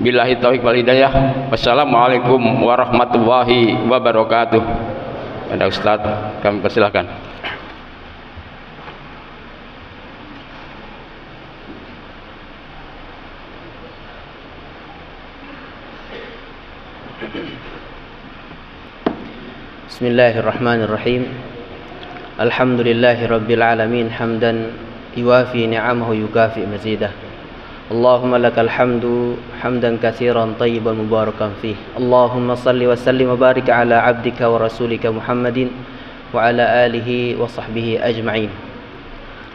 Billahi taufiq wal hidayah. Wassalamualaikum warahmatullahi wabarakatuh. Ada Ustaz, kami persilahkan. Bismillahirrahmanirrahim. Alhamdulillahi rabbil alamin hamdan yuwafi ni'amahu yukafi mazidah. Allahumma lakal hamdu hamdan katsiran tayyiban mubarakan fih. Allahumma salli wa sallim wa barik ala abdika wa rasulika Muhammadin wa ala alihi wa sahbihi ajma'in.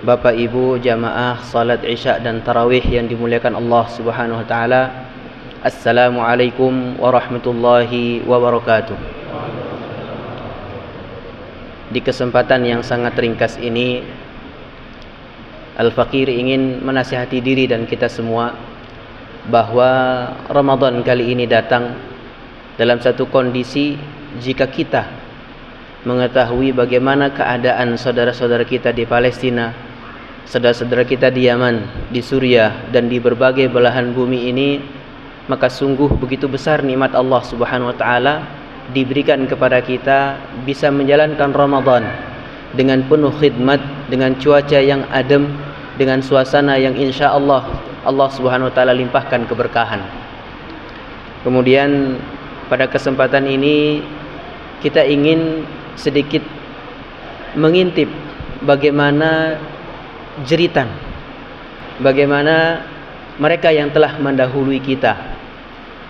Bapak Ibu jamaah salat Isya dan tarawih yang dimuliakan Allah Subhanahu wa taala. Assalamualaikum warahmatullahi wabarakatuh. Di kesempatan yang sangat ringkas ini, Al-Fakir ingin menasihati diri dan kita semua bahwa Ramadan kali ini datang dalam satu kondisi jika kita mengetahui bagaimana keadaan saudara-saudara kita di Palestina, saudara-saudara kita di Yaman, di Suriah dan di berbagai belahan bumi ini, maka sungguh begitu besar nikmat Allah Subhanahu wa taala diberikan kepada kita bisa menjalankan Ramadan dengan penuh khidmat, dengan cuaca yang adem, dengan suasana yang insya Allah Subhanahu wa ta'ala limpahkan keberkahan. Kemudian pada kesempatan ini kita ingin sedikit mengintip bagaimana jeritan, bagaimana mereka yang telah mendahului kita.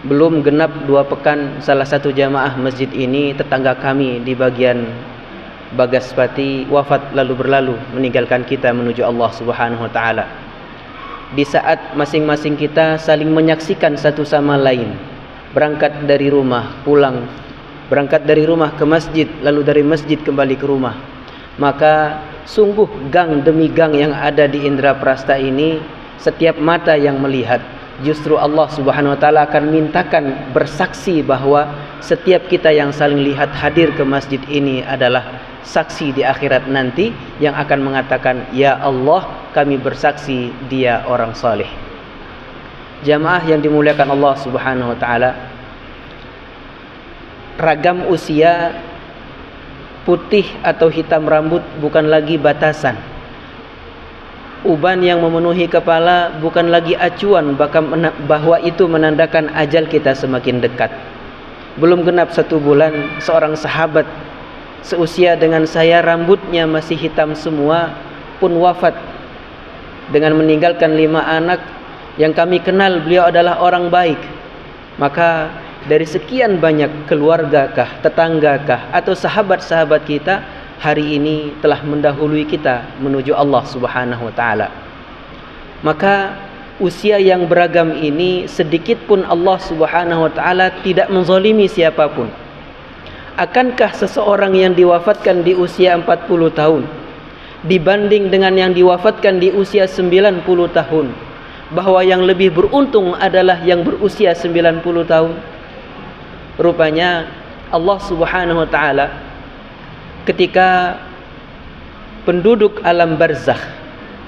Belum genap 2 pekan salah satu jamaah masjid ini, tetangga kami di bagian Bagaspati, wafat lalu berlalu meninggalkan kita menuju Allah Subhanahu wa taala. Di saat masing-masing kita saling menyaksikan satu sama lain, berangkat dari rumah pulang, berangkat dari rumah ke masjid, lalu dari masjid kembali ke rumah, maka sungguh gang demi gang yang ada di Indra Prasta ini, setiap mata yang melihat, justru Allah Subhanahu wa taala akan mintakan bersaksi bahwa setiap kita yang saling lihat hadir ke masjid ini adalah saksi di akhirat nanti yang akan mengatakan, ya Allah, kami bersaksi dia orang saleh. Jamaah yang dimuliakan Allah Subhanahu wa taala, ragam usia, putih atau hitam rambut bukan lagi batasan. Uban yang memenuhi kepala bukan lagi acuan bahwa itu menandakan ajal kita semakin dekat. Belum genap 1 bulan, seorang sahabat seusia dengan saya, rambutnya masih hitam semua, pun wafat dengan meninggalkan 5 anak yang kami kenal beliau adalah orang baik. Maka dari sekian banyak keluargakah, tetanggakah, atau sahabat-sahabat kita hari ini telah mendahului kita menuju Allah Subhanahu wa taala. Maka usia yang beragam ini sedikit pun Allah Subhanahu wa taala tidak menzalimi siapapun. Akankah seseorang yang diwafatkan di usia 40 tahun dibanding dengan yang diwafatkan di usia 90 tahun, bahwa yang lebih beruntung adalah yang berusia 90 tahun? Rupanya Allah Subhanahu wa taala ketika penduduk alam barzakh,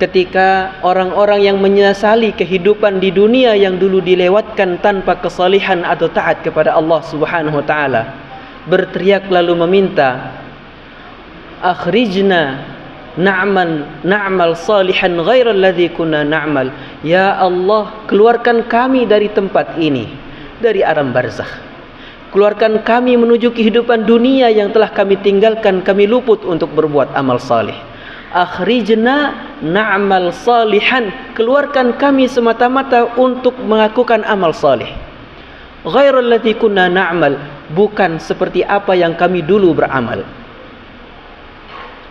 ketika orang-orang yang menyesali kehidupan di dunia yang dulu dilewatkan tanpa kesalihan atau taat kepada Allah Subhanahu wa taala, berteriak lalu meminta, akhrijna na'mal salihan ghairal ladzi kunna na'mal. Ya Allah, keluarkan kami dari tempat ini, dari alam barzakh. Keluarkan kami menuju kehidupan dunia yang telah kami tinggalkan, kami luput untuk berbuat amal saleh. Akhrijna na'mal salihan, keluarkan kami semata-mata untuk melakukan amal saleh. Ghairal ladzi kunna na'mal, bukan seperti apa yang kami dulu beramal.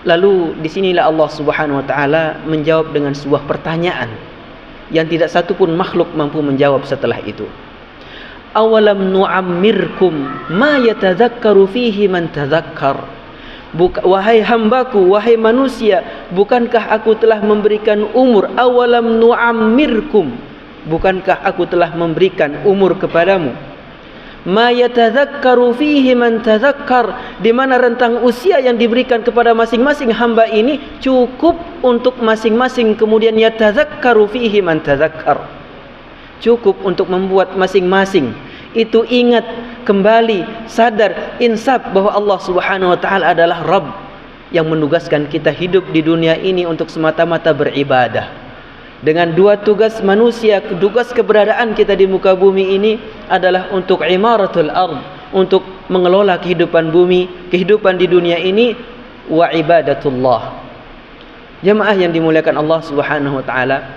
Lalu disinilah Allah Subhanahu wa taala menjawab dengan sebuah pertanyaan yang tidak satu pun makhluk mampu menjawab setelah itu. Awalam nu'ammirkum ma yatadzakkaru fihi man tadzakkar. Wahai hambaku, wahai manusia, bukankah aku telah memberikan umur? Awalam nu'ammirkum, bukankah aku telah memberikan umur kepadamu? Ma yatadzakkaru fihi man tadzakkar, di mana rentang usia yang diberikan kepada masing-masing hamba ini cukup untuk masing-masing kemudian yatadzakkaru fihi man tadzakkar. Cukup untuk membuat masing-masing itu ingat kembali, sadar, insaf bahwa Allah Subhanahu wa taala adalah Rabb yang menugaskan kita hidup di dunia ini untuk semata-mata beribadah. Dengan dua tugas manusia, tugas keberadaan kita di muka bumi ini adalah untuk imaratul ard, untuk mengelola kehidupan bumi, kehidupan di dunia ini, wa ibadatullah. Jamaah yang dimuliakan Allah Subhanahu wa taala,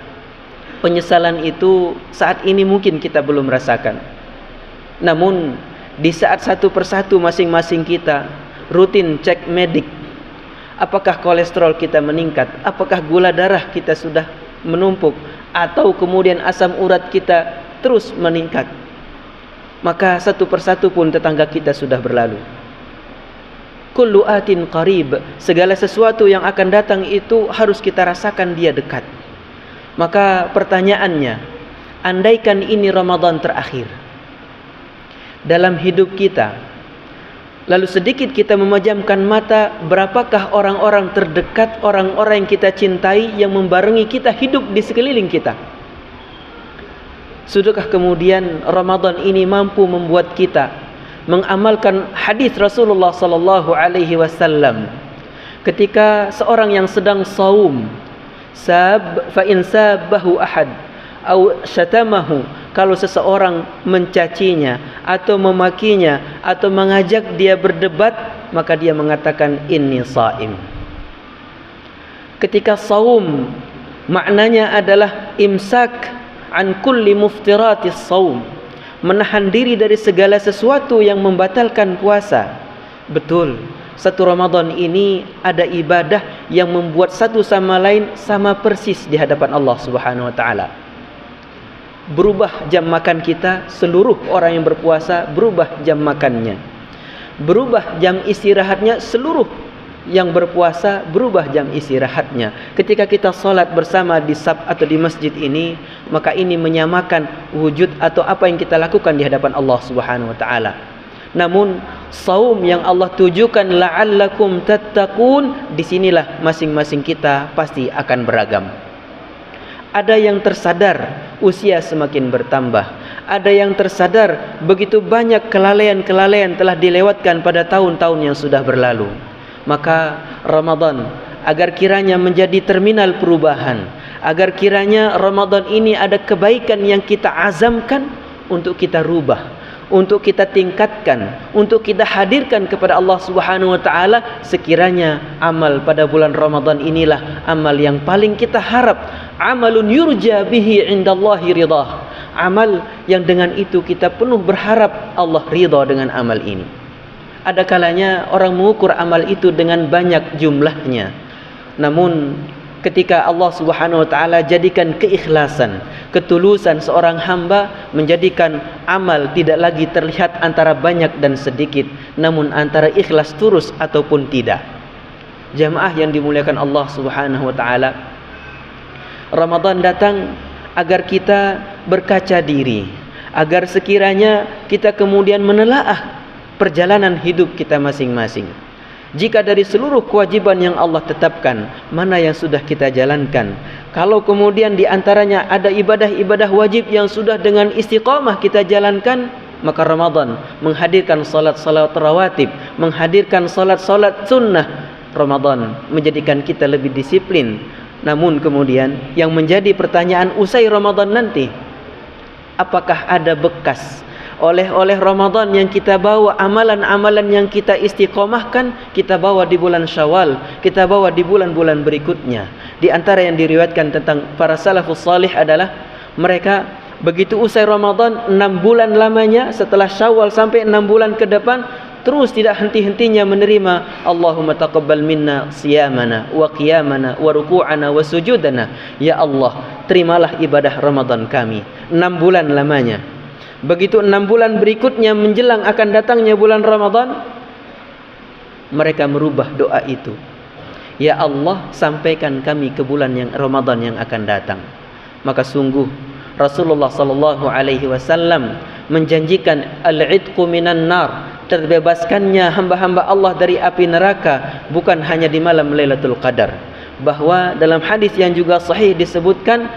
penyesalan itu saat ini mungkin kita belum rasakan. Namun di saat satu persatu masing-masing kita rutin cek medik, apakah kolesterol kita meningkat, apakah gula darah kita sudah menumpuk, atau kemudian asam urat kita terus meningkat, maka satu persatu pun tetangga kita sudah berlalu. Kullu atin qarib, segala sesuatu yang akan datang itu harus kita rasakan dia dekat. Maka pertanyaannya, andaikan ini Ramadan terakhir dalam hidup kita, lalu sedikit kita memejamkan mata, berapakah orang-orang terdekat, orang-orang yang kita cintai, yang membarengi kita hidup di sekeliling kita? Sudahkah kemudian Ramadan ini mampu membuat kita mengamalkan hadis Rasulullah sallallahu alaihi wasallam ketika seorang yang sedang saum, fa in sabahu ahad au syatamahu, kalau seseorang mencacinya atau memakinya atau mengajak dia berdebat, maka dia mengatakan inni shaim. Ketika saum maknanya adalah imsak an kulli muftiratis saum, menahan diri dari segala sesuatu yang membatalkan puasa. Betul, satu Ramadan ini ada ibadah yang membuat satu sama lain sama persis di hadapan Allah Subhanahu wa taala. Berubah jam makan kita, seluruh orang yang berpuasa berubah jam makannya. Berubah jam istirahatnya, seluruh yang berpuasa berubah jam istirahatnya. Ketika kita salat bersama di saf atau di masjid ini, maka ini menyamakan wujud atau apa yang kita lakukan di hadapan Allah Subhanahu wa taala. Namun saum yang Allah tujukan la'allakum tattaqun, disinilah masing-masing kita pasti akan beragam. Ada yang tersadar usia semakin bertambah, ada yang tersadar begitu banyak kelalaian-kelalaian telah dilewatkan pada tahun-tahun yang sudah berlalu. Maka Ramadan agar kiranya menjadi terminal perubahan, agar kiranya Ramadan ini ada kebaikan yang kita azamkan untuk kita rubah, untuk kita tingkatkan, untuk kita hadirkan kepada Allah Subhanahu wa taala. Sekiranya amal pada bulan Ramadan inilah amal yang paling kita harap, amalun yurja bihi indallahi ridha, amal yang dengan itu kita penuh berharap Allah ridha dengan amal ini. Ada kalanya orang mengukur amal itu dengan banyak jumlahnya, namun ketika Allah Subhanahu wa taala jadikan keikhlasan, ketulusan seorang hamba, menjadikan amal tidak lagi terlihat antara banyak dan sedikit, namun antara ikhlas tulus ataupun tidak. Jamaah yang dimuliakan Allah Subhanahu wa taala, Ramadan datang agar kita berkaca diri, agar sekiranya kita kemudian menelaah perjalanan hidup kita masing-masing. Jika dari seluruh kewajiban yang Allah tetapkan, mana yang sudah kita jalankan? Kalau kemudian di antaranya ada ibadah-ibadah wajib yang sudah dengan istiqamah kita jalankan, maka Ramadan menghadirkan salat-salat rawatib, menghadirkan salat-salat sunnah. Ramadan menjadikan kita lebih disiplin. Namun kemudian yang menjadi pertanyaan usai Ramadan nanti, apakah ada bekas oleh Ramadan yang kita bawa, amalan-amalan yang kita istiqomahkan, kita bawa di bulan Syawal, kita bawa di bulan-bulan berikutnya. Di antara yang diriwayatkan tentang para salafus salih adalah mereka begitu usai Ramadan 6 bulan lamanya, setelah Syawal sampai 6 bulan ke depan, terus tidak henti-hentinya menerima Allahumma taqabbal minna siyamana wa qiyamana wa ruku'ana wa sujudana. Ya Allah, terimalah ibadah Ramadan kami 6 bulan lamanya. Begitu 6 bulan berikutnya menjelang akan datangnya bulan Ramadan, mereka merubah doa itu. Ya Allah, sampaikan kami ke bulan yang Ramadan yang akan datang. Maka sungguh Rasulullah sallallahu alaihi wasallam menjanjikan al-'idqu minan nar, terbebaskannya hamba-hamba Allah dari api neraka bukan hanya di malam Lailatul Qadar. Bahwa dalam hadis yang juga sahih disebutkan,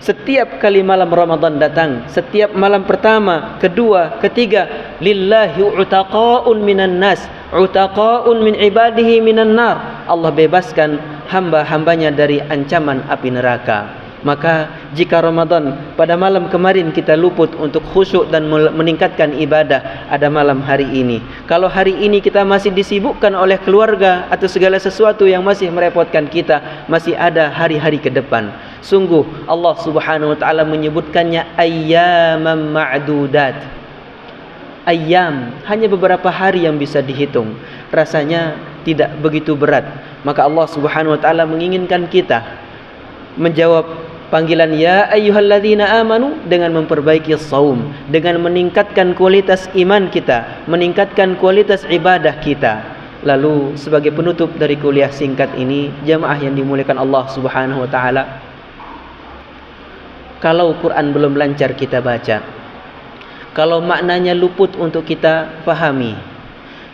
Setiap kali malam Ramadan datang, setiap malam pertama, kedua, ketiga, lillahi utaqaun minan nas, utaqaun min ibadihi minan nar. Allah bebaskan hamba-hambanya dari ancaman api neraka. Maka jika Ramadan pada malam kemarin kita luput untuk khusyuk dan meningkatkan ibadah, ada malam hari ini. Kalau hari ini kita masih disibukkan oleh keluarga atau segala sesuatu yang masih merepotkan kita, masih ada hari-hari ke depan. Sungguh Allah Subhanahu wa taala menyebutkannya ayyamam ma'dudat. Ayyam, hanya beberapa hari yang bisa dihitung. Rasanya tidak begitu berat. Maka Allah Subhanahu wa taala menginginkan kita menjawab panggilan ya ayyuhalladzina amanu dengan memperbaiki saum, dengan meningkatkan kualitas iman kita, meningkatkan kualitas ibadah kita. Lalu sebagai penutup dari kuliah singkat ini, jamaah yang dimuliakan Allah Subhanahu wa taala, kalau Quran belum lancar kita baca, kalau maknanya luput untuk kita pahami,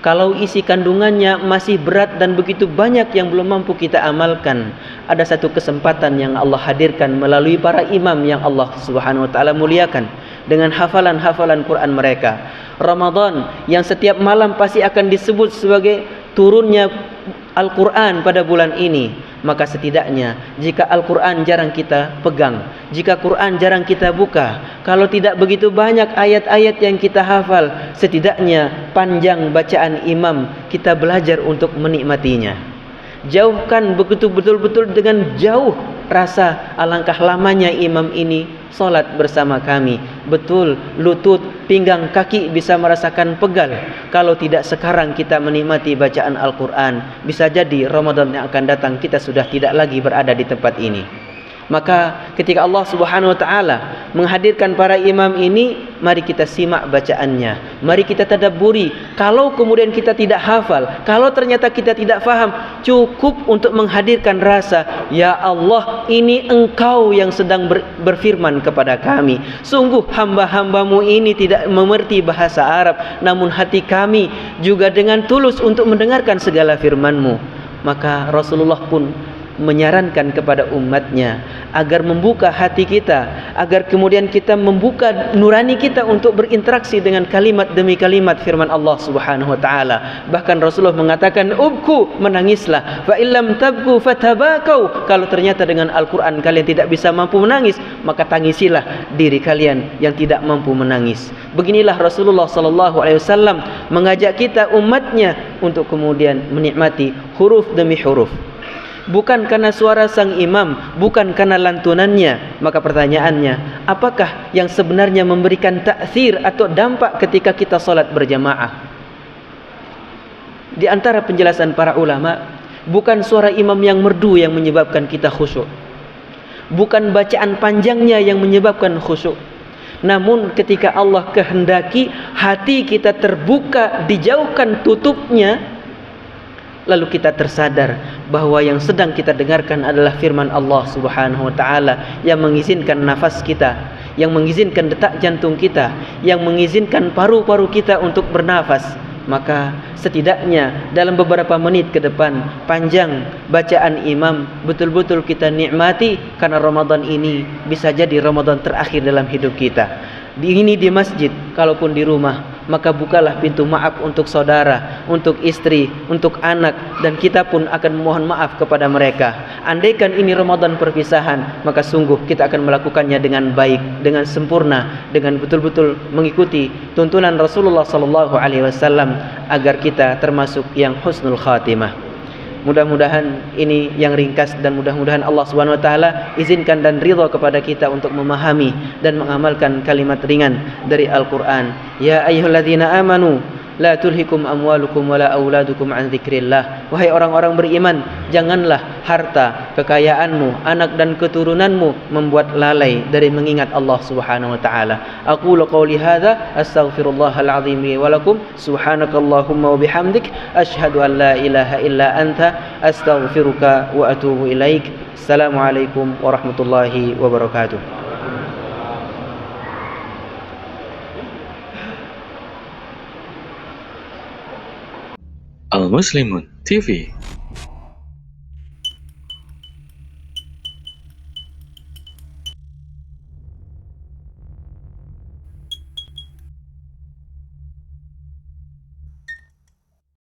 kalau isi kandungannya masih berat dan begitu banyak yang belum mampu kita amalkan, ada satu kesempatan yang Allah hadirkan melalui para imam yang Allah Subhanahu wa taala muliakan dengan hafalan-hafalan Quran mereka. Ramadan yang setiap malam pasti akan disebut sebagai turunnya Al-Quran pada bulan ini. Maka setidaknya jika Al-Quran jarang kita pegang, jika Quran jarang kita buka, kalau tidak begitu banyak ayat-ayat yang kita hafal, setidaknya panjang bacaan imam kita belajar untuk menikmatinya. Jauhkan begitu betul-betul dengan jauh rasa alangkah lamanya imam ini solat bersama kami. Betul, lutut, pinggang, kaki bisa merasakan pegal. Kalau tidak sekarang kita menikmati bacaan Al-Quran, bisa jadi Ramadan yang akan datang kita sudah tidak lagi berada di tempat ini. Maka ketika Allah Subhanahu wa taala menghadirkan para imam ini, mari kita simak bacaannya, mari kita tadabburi. Kalau kemudian kita tidak hafal, kalau ternyata kita tidak faham, cukup untuk menghadirkan rasa, ya Allah, ini Engkau yang sedang berfirman kepada kami. Sungguh hamba-hambamu ini tidak mengerti bahasa Arab, namun hati kami juga dengan tulus untuk mendengarkan segala firman-Mu. Maka Rasulullah pun menyarankan kepada umatnya agar membuka hati kita, agar kemudian kita membuka nurani kita untuk berinteraksi dengan kalimat demi kalimat firman Allah Subhanahu wa taala. Bahkan Rasulullah mengatakan, ubku, menangislah, fa illam tabku fatabakau. Kalau ternyata dengan Al-Quran kalian tidak bisa mampu menangis, maka tangisilah diri kalian yang tidak mampu menangis. Beginilah Rasulullah sallallahu alaihi wasallam mengajak kita umatnya untuk kemudian menikmati huruf demi huruf. Bukan karena suara sang imam, bukan karena lantunannya. Maka pertanyaannya, apakah yang sebenarnya memberikan ta'thir atau dampak ketika kita salat berjamaah? Di antara penjelasan para ulama, bukan suara imam yang merdu yang menyebabkan kita khusyuk, bukan bacaan panjangnya yang menyebabkan khusyuk, namun ketika Allah kehendaki hati kita terbuka, dijauhkan tutupnya, lalu kita tersadar bahwa yang sedang kita dengarkan adalah firman Allah Subhanahu wa taala yang mengizinkan nafas kita, yang mengizinkan detak jantung kita, yang mengizinkan paru-paru kita untuk bernafas. Maka setidaknya dalam beberapa menit ke depan, panjang bacaan imam betul-betul kita nikmati, karena Ramadan ini bisa jadi Ramadan terakhir dalam hidup kita. Ini di masjid, kalaupun di rumah, maka bukalah pintu maaf untuk saudara, untuk istri, untuk anak, dan kita pun akan memohon maaf kepada mereka. Andaikan ini Ramadan perpisahan, maka sungguh kita akan melakukannya dengan baik, dengan sempurna, dengan betul-betul mengikuti tuntunan Rasulullah sallallahu alaihi wasallam agar kita termasuk yang husnul khatimah. Mudah-mudahan ini yang ringkas, dan mudah-mudahan Allah Subhanahu wa taala izinkan dan ridha kepada kita untuk memahami dan mengamalkan kalimat ringan dari Al-Qur'an. Ya ayyuhalladzina amanu la tulhikum amwalukum wala auladukum an dzikrillah. Wahai orang-orang beriman, janganlah harta, kekayaanmu, anak dan keturunanmu membuat lalai dari mengingat Allah Subhanahu wa taala. Aqulu qouli hadza astaghfirullahal azim li wa lakum. Subhanakallahumma wa bihamdik asyhadu an la ilaha illa anta astaghfiruka wa atubu ilaik. Assalamualaikum warahmatullahi wabarakatuh. Al Muslimun TV